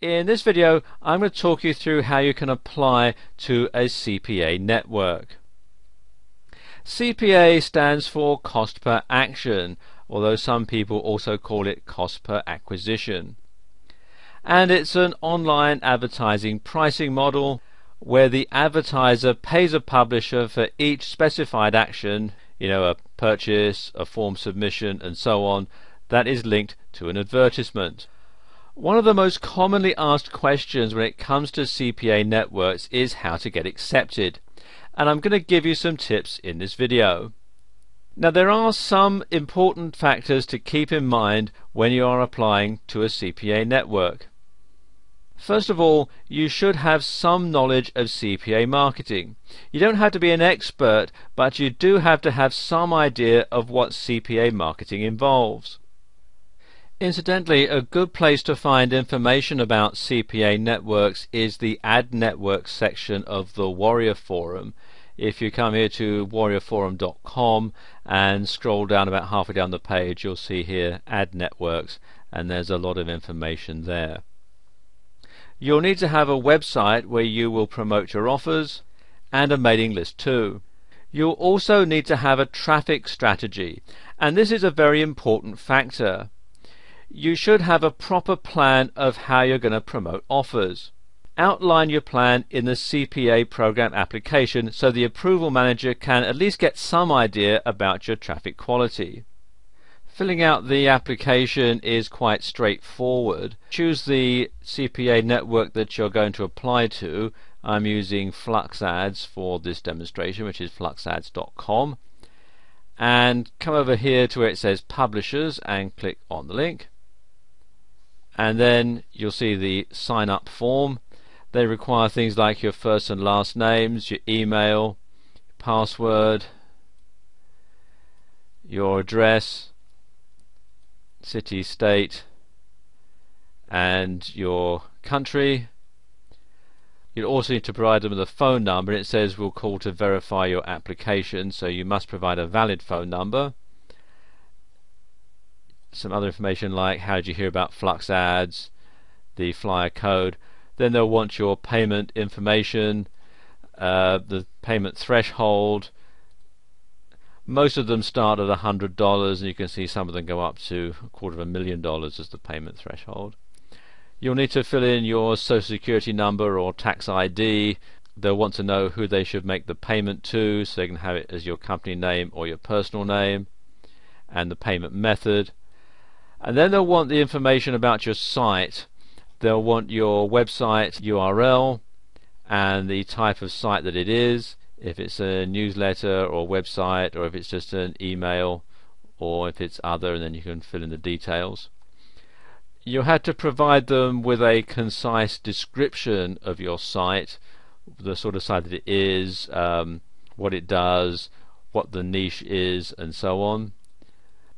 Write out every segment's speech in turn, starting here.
In this video, I'm going to talk you through how you can apply to a CPA network. CPA stands for cost per action, although some people also call it cost per acquisition. And it's an online advertising pricing model where the advertiser pays a publisher for each specified action, a purchase, a form submission, and so on, that is linked to an advertisement. One of the most commonly asked questions when it comes to CPA networks is how to get accepted, and I'm going to give you some tips in this video. Now, there are some important factors to keep in mind when you are applying to a CPA network. First of all, you should have some knowledge of CPA marketing. You don't have to be an expert, but you do have to have some idea of what CPA marketing involves. Incidentally, a good place to find information about CPA networks is the Ad Networks section of the Warrior Forum. If you come here to warriorforum.com and scroll down about halfway down the page, you'll see here Ad Networks, and there's a lot of information there. You'll need to have a website where you will promote your offers and a mailing list too. You'll also need to have a traffic strategy, and this is a very important factor. You should have a proper plan of how you're going to promote offers. Outline your plan in the CPA program application so the approval manager can at least get some idea about your traffic quality. Filling out the application is quite straightforward. Choose the CPA network that you're going to apply to. I'm using FluxAds for this demonstration, which is fluxads.com. And come over here to where it says Publishers and click on the link. And then you'll see the sign up form. They require things like your first and last names, your email, password, your address, city, state, and your country. You'll also need to provide them with a phone number, and it says we'll call to verify your application, so you must provide a valid phone number. Some other information like how did you hear about FluxAds, the flyer code. Then they'll want your payment information, the payment threshold. Most of them start at $100, and you can see some of them go up to $250,000 as the payment threshold. You'll need to fill in your social security number or tax ID. They'll want to know who they should make the payment to, so they can have it as your company name or your personal name, and the payment method. And then they'll want the information about your site. They'll want your website URL and the type of site that it is, if it's a newsletter or website, or if it's just an email, or if it's other, and then you can fill in the details. You'll have to provide them with a concise description of your site, the sort of site that it is, what it does, what the niche is, and so on.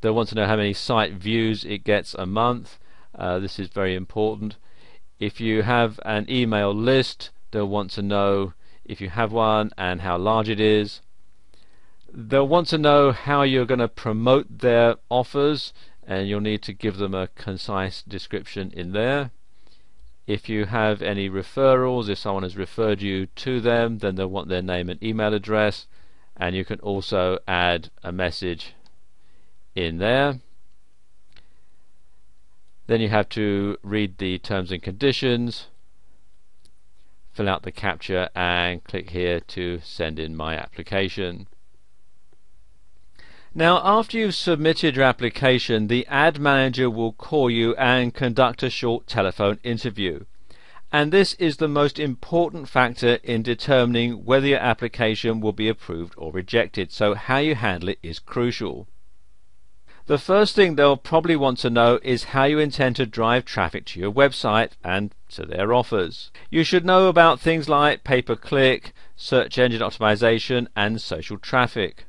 They'll want to know how many site views it gets a month. This is very important. If you have an email list, they'll want to know if you have one and how large it is. They'll want to know how you're going to promote their offers, and you'll need to give them a concise description in there. If you have any referrals, if someone has referred you to them, then they'll want their name and email address, and you can also add a message in there. Then you have to read the terms and conditions, fill out the captcha, and click here to send in my application. Now, after you've submitted your application, the ad manager will call you and conduct a short telephone interview. And this is the most important factor in determining whether your application will be approved or rejected. So how you handle it is crucial. The first thing they'll probably want to know is how you intend to drive traffic to your website and to their offers. You should know about things like pay-per-click, search engine optimization, and social traffic.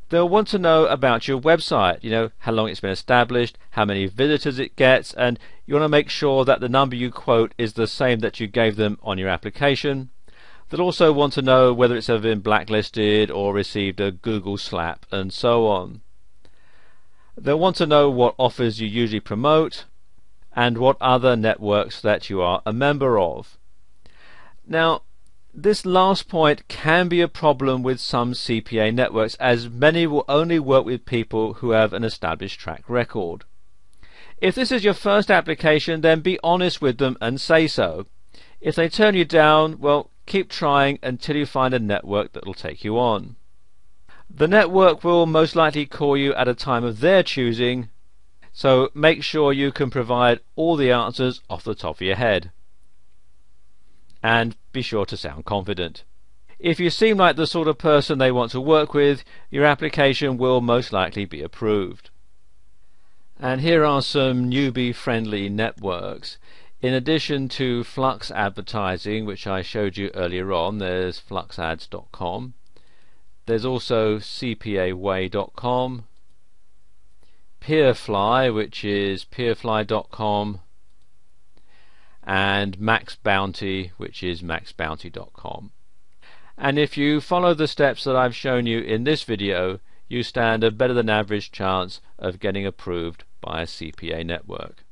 They'll want to know about your website, how long it's been established, how many visitors it gets, and you want to make sure that the number you quote is the same that you gave them on your application. They'll also want to know whether it's ever been blacklisted or received a Google slap, and so on. They'll want to know what offers you usually promote, and what other networks that you are a member of. Now, this last point can be a problem with some CPA networks, as many will only work with people who have an established track record. If this is your first application, then be honest with them and say so. If they turn you down, well, keep trying until you find a network that will take you on. The network will most likely call you at a time of their choosing, so make sure you can provide all the answers off the top of your head. And be sure to sound confident. If you seem like the sort of person they want to work with, your application will most likely be approved. And here are some newbie-friendly networks. In addition to Flux Advertising, which I showed you earlier on, there's fluxads.com. There's also cpaway.com, Peerfly, which is peerfly.com, and MaxBounty, which is maxbounty.com. And if you follow the steps that I've shown you in this video, you stand a better than average chance of getting approved by a CPA network.